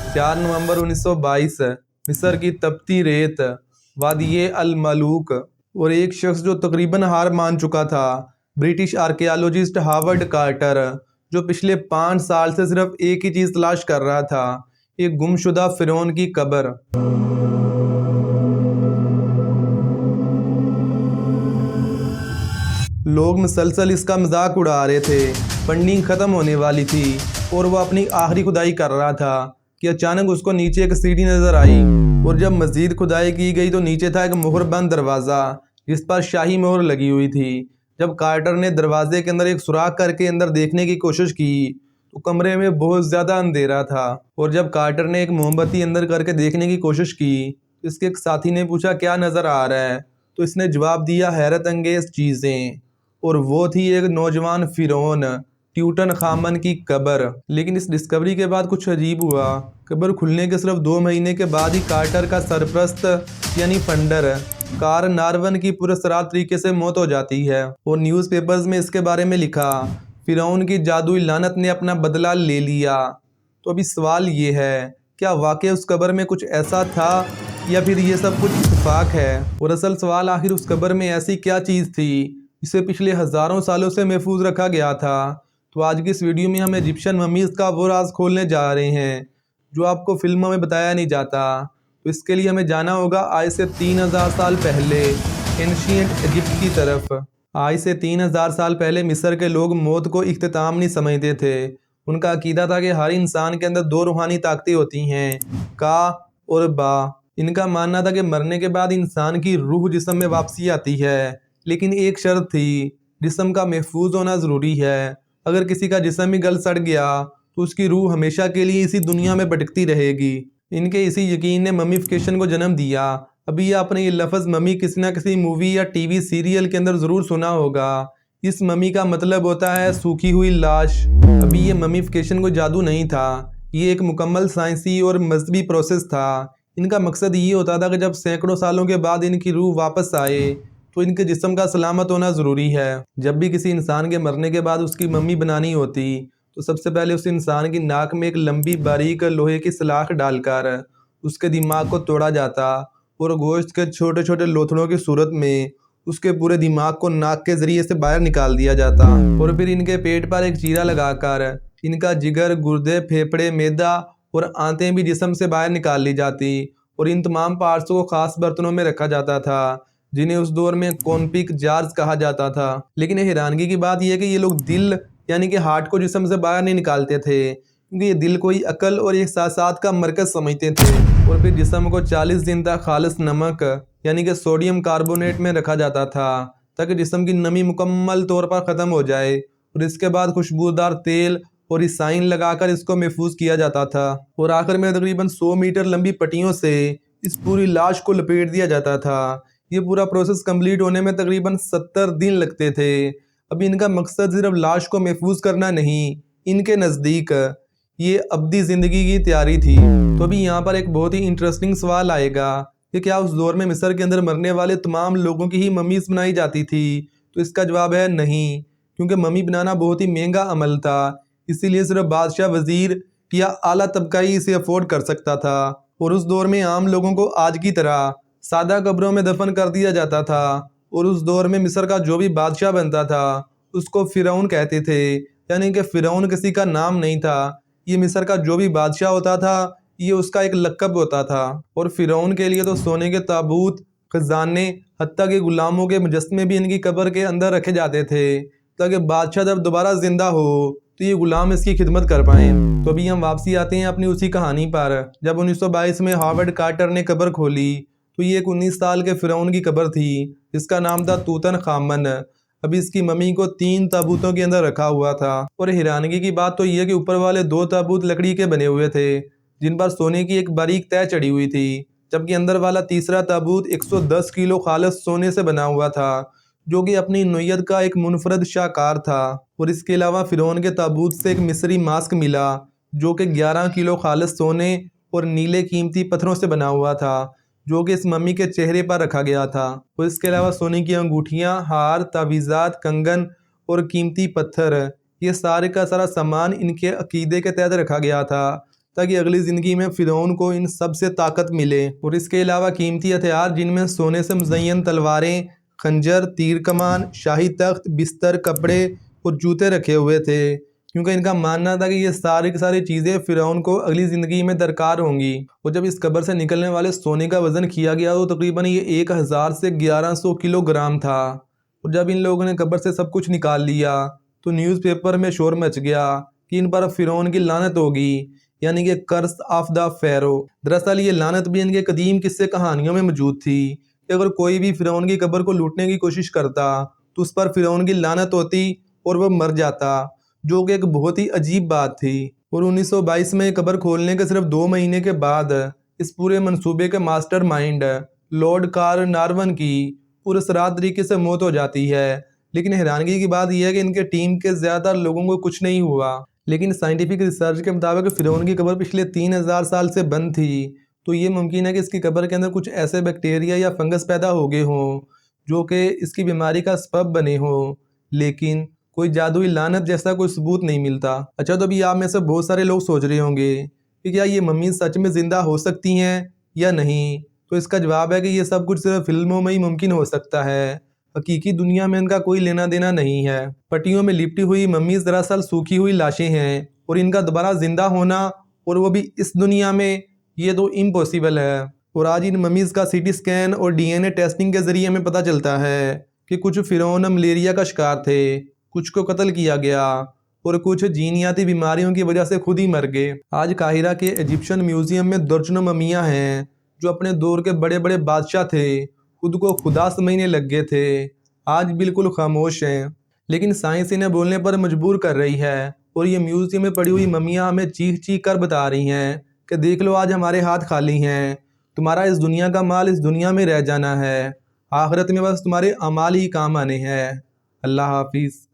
4 नवंबर 1922 मिस्र की तपती रेत, वादी अल मलूक, और एक शख्स जो तकरीबन हार मान चुका था, ब्रिटिश आर्कियोलॉजिस्ट हावर्ड कार्टर, जो पिछले 5 साल से सिर्फ एक ही चीज़ तलाश कर रहा था, एक गुमशुदा फिरौन की कब्र। लोग मुसलसल इसका मजाक उड़ा रहे थे। फंडिंग ख़त्म होने वाली थी और वो अपनी आखिरी खुदाई कर रहा था कि अचानक उसको नीचे एक सीढ़ी नज़र आई, और जब मज़ीद खुदाई की गई तो नीचे था एक मोहरबंद दरवाज़ा जिस पर शाही मोहर लगी हुई थी। जब कार्टर ने दरवाजे के अंदर एक सुराख करके अंदर देखने की कोशिश की तो कमरे में बहुत ज़्यादा अंधेरा था, और जब कार्टर ने एक मोमबत्ती अंदर करके देखने की कोशिश की तो इसके एक साथी ने पूछा क्या नज़र आ रहा है, तो इसने जवाब दिया हैरत अंगेज़ चीज़ें, और वो थी एक नौजवान फिरौन ट्यूटन खामन की कब्र। लेकिन इस डिस्कवरी के बाद कुछ अजीब हुआ। कब्र खुलने के सिर्फ 2 महीने के बाद ही कार्टर का सरप्रस्त यानी फंडर कार नारवन की पुरस्कार तरीके से मौत हो जाती है, और न्यूज़पेपर्स में इसके बारे में लिखा फिरौन की जादुई लानत ने अपना बदला ले लिया। तो अभी सवाल ये है, क्या वाकई उस कब्र में कुछ ऐसा था या फिर ये सब कुछ इत्तेफाक है? और असल सवाल आखिर उस कब्र में ऐसी क्या चीज़ थी जिसे पिछले हज़ारों सालों से महफूज रखा गया था? तो आज की इस वीडियो में हम इजिप्शियन ममीज़ का वो राज खोलने जा रहे हैं जो आपको फिल्मों में बताया नहीं जाता। तो इसके लिए हमें जाना होगा आज से 3000 साल पहले एंशिएंट इजिप्ट की तरफ। आज से 3000 साल पहले मिस्र के लोग मौत को इख्तिताम नहीं समझते थे। उनका अकीदा था कि हर इंसान के अंदर 2 रूहानी ताकतें होती हैं, का और बा। इनका मानना था कि मरने के बाद इंसान की रूह जिस्म में वापसी आती है, लेकिन एक शर्त थी, जिस्म का महफूज होना ज़रूरी है। अगर किसी का जिस्म ही गल सड़ गया तो उसकी रूह हमेशा के लिए इसी दुनिया में भटकती रहेगी। इनके इसी यकीन ने ममीफिकेशन को जन्म दिया। अभी आपने ये लफ्ज़ ममी किसी ना किसी मूवी या टीवी सीरियल के अंदर ज़रूर सुना होगा। इस ममी का मतलब होता है सूखी हुई लाश। अभी ये ममीफिकेशन कोई जादू नहीं था, ये एक मुकम्मल साइंसी और मजहबी प्रोसेस था। इनका मकसद ये होता था कि जब सैकड़ों सालों के बाद इनकी रूह वापस आए तो इनके जिस्म का सलामत होना ज़रूरी है। जब भी किसी इंसान के मरने के बाद उसकी मम्मी बनानी होती तो सबसे पहले उस इंसान की नाक में एक लंबी बारीक लोहे की सलाख डालकर उसके दिमाग को तोड़ा जाता, और गोश्त के छोटे छोटे लोथड़ों की सूरत में उसके पूरे दिमाग को नाक के ज़रिए से बाहर निकाल दिया जाता, और फिर इनके पेट पर एक चीरा लगाकर इनका जिगर, गुर्दे, फेफड़े, मैदा और आंतें भी जिस्म से बाहर निकाल ली जाती, और इन तमाम पार्ट्स को ख़ास बर्तनों में रखा जाता था जिन्हें उस दौर में कॉन्पिक जार्स कहा जाता था। लेकिन हैरानगी की बात यह है कि ये लोग दिल यानी कि हार्ट को जिस्म से बाहर नहीं निकालते थे, क्योंकि ये दिल को ही अकल और एहसासात का मरकज़ समझते थे। और फिर जिस्म को 40 दिन तक खालिस नमक यानी कि सोडियम कार्बोनेट में रखा जाता था ताकि जिस्म की नमी मुकम्मल तौर पर ख़त्म हो जाए, और इसके बाद खुशबूदार तेल और रिसाइन लगाकर इसको महफूज किया जाता था, और आखिर में तकरीबन 100 मीटर लंबी पट्टियों से इस पूरी लाश को लपेट दिया जाता था। ये पूरा प्रोसेस कंप्लीट होने में तकरीबन 70 दिन लगते थे। अभी इनका मकसद सिर्फ लाश को महफूज करना नहीं, इनके नज़दीक ये अब्दी ज़िंदगी की तैयारी थी। तो अभी यहाँ पर एक बहुत ही इंटरेस्टिंग सवाल आएगा कि क्या उस दौर में मिस्र के अंदर मरने वाले तमाम लोगों की ही मम्मीज़ बनाई जाती थी? तो इसका जवाब है नहीं, क्योंकि मम्मी बनाना बहुत ही महंगा अमल था। इसीलिए सिर्फ बादशाह, वज़ीर या आला तबका ही इसे अफोर्ड कर सकता था, और उस दौर में आम लोगों को आज की तरह सादा कब्रों में दफन कर दिया जाता था। और उस दौर में मिस्र का जो भी बादशाह बनता था उसको फ़िरौन कहते थे, यानी कि फ़िरौन किसी का नाम नहीं था। ये मिस्र का जो भी बादशाह होता था ये उसका एक लक़ब होता था। और फ़िरौन के लिए तो सोने के ताबूत, खजाने, हत्ता के गुलामों के मुजस्मे भी इनकी कब्र के अंदर रखे जाते थे ताकि बादशाह जब दोबारा ज़िंदा हो तो ये गुलाम इसकी खिदमत कर पाएँ। तो अभी हम वापसी आते हैं अपनी उसी कहानी पर। जब 1922 में हावर्ड कार्टर ने कब्र खोली तो ये एक 19 साल के फ़िरौन की कब्र थी जिसका नाम था तूतन खामन। अभी इसकी मम्मी को 3 ताबूतों के अंदर रखा हुआ था, और हैरानगी की बात तो ये कि ऊपर वाले 2 ताबूत लकड़ी के बने हुए थे जिन पर सोने की एक बारीक तह चढ़ी हुई थी, जबकि अंदर वाला तीसरा ताबूत 110 किलो खालिस सोने से बना हुआ था जो कि अपनी नोयत का एक मुनफरद शाहकार था। और इसके अलावा फ़िरौन के ताबूत से एक मिस्री मास्क मिला जो कि 11 किलो खालिस सोने और नीले कीमती पत्थरों से बना हुआ था जो कि इस मम्मी के चेहरे पर रखा गया था। और इसके अलावा सोने की अंगूठियाँ, हार, तावीज़ात, कंगन और कीमती पत्थर, ये सारे का सारा सामान इनके अकीदे के तहत रखा गया था تاکہ اگلی زندگی میں فرعون کو ان سب سے طاقت ملے۔ اور اس کے علاوہ قیمتی ہتھیار جن میں سونے سے مزین تلواریں، خنجر، تیر کمان، شاہی تخت، بستر، کپڑے اور جوتے رکھے ہوئے تھے، کیونکہ ان کا ماننا تھا کہ یہ ساری کی ساری چیزیں فرعون کو اگلی زندگی میں درکار ہوں گی۔ اور جب اس قبر سے نکلنے والے سونے کا وزن کیا گیا تو تقریباً یہ 1000 سے 1100 کلو گرام تھا۔ اور جب ان لوگوں نے قبر سے سب کچھ نکال لیا تو نیوز پیپر میں شور مچ گیا کہ ان پر فرعون کی لعنت ہوگی، یعنی کہ کرس آف دا فیرو۔ دراصل یہ لعنت بھی ان کے قدیم قصے کہانیوں میں موجود تھی کہ اگر کوئی بھی فرعون کی قبر کو لوٹنے کی کوشش کرتا تو اس پر فرعون کی لعنت ہوتی اور وہ مر جاتا، جو کہ ایک بہت ہی عجیب بات تھی۔ اور 1922 میں قبر کھولنے کے صرف 2 مہینے کے بعد اس پورے منصوبے کے ماسٹر مائنڈ لارڈ کارنارون کی پراسرار طریقے سے موت ہو جاتی ہے۔ لیکن حیرانگی کی بات یہ ہے کہ ان کے ٹیم کے زیادہ تر لوگوں کو کچھ نہیں ہوا، لیکن سائنٹیفک ریسرچ کے مطابق فرعون کی قبر پچھلے 3000 سال سے بند تھی، تو یہ ممکن ہے کہ اس کی قبر کے اندر کچھ ایسے بیکٹیریا یا فنگس پیدا ہو گئے ہوں جو کہ اس کی بیماری کا سبب بنے ہوں، لیکن کوئی جادوئی لعنت جیسا کوئی ثبوت نہیں ملتا۔ اچھا، تو ابھی آپ میں سے بہت سارے لوگ سوچ رہے ہوں گے کہ کیا یہ ممی سچ میں زندہ ہو سکتی ہیں یا نہیں؟ تو اس کا جواب ہے کہ یہ سب کچھ صرف فلموں میں ہی ممکن ہو سکتا ہے، حقیقی دنیا میں ان کا کوئی لینا دینا نہیں ہے۔ پٹیوں میں لپٹی ہوئی ممیز دراصل سوکھی ہوئی لاشیں ہیں، اور ان کا دوبارہ زندہ ہونا اور وہ بھی اس دنیا میں، یہ تو امپوسیبل ہے۔ اور آج ان ممیز کا سی ٹی اسکین اور ڈی این اے ٹیسٹنگ کے ذریعے ہمیں پتہ چلتا ہے کہ کچھ فرعون ملیریا کا شکار تھے، کچھ کو قتل کیا گیا اور کچھ جینیاتی بیماریوں کی وجہ سے خود ہی مر گئے۔ آج قاہرہ کے ایجپشن میوزیم میں درجنوں ممیاں ہیں جو اپنے دور کے بڑے بڑے بادشاہ تھے، خود کو خدا سمجھنے لگ گئے تھے، آج بالکل خاموش ہیں، لیکن سائنس انہیں بولنے پر مجبور کر رہی ہے۔ اور یہ میوزیم میں پڑی ہوئی ممیاں ہمیں چیخ چیخ کر بتا رہی ہیں کہ دیکھ لو، آج ہمارے ہاتھ خالی ہیں، تمہارا اس دنیا کا مال اس دنیا میں رہ جانا ہے، آخرت میں بس تمہارے اعمال ہی کام آنے ہیں۔ اللہ حافظ۔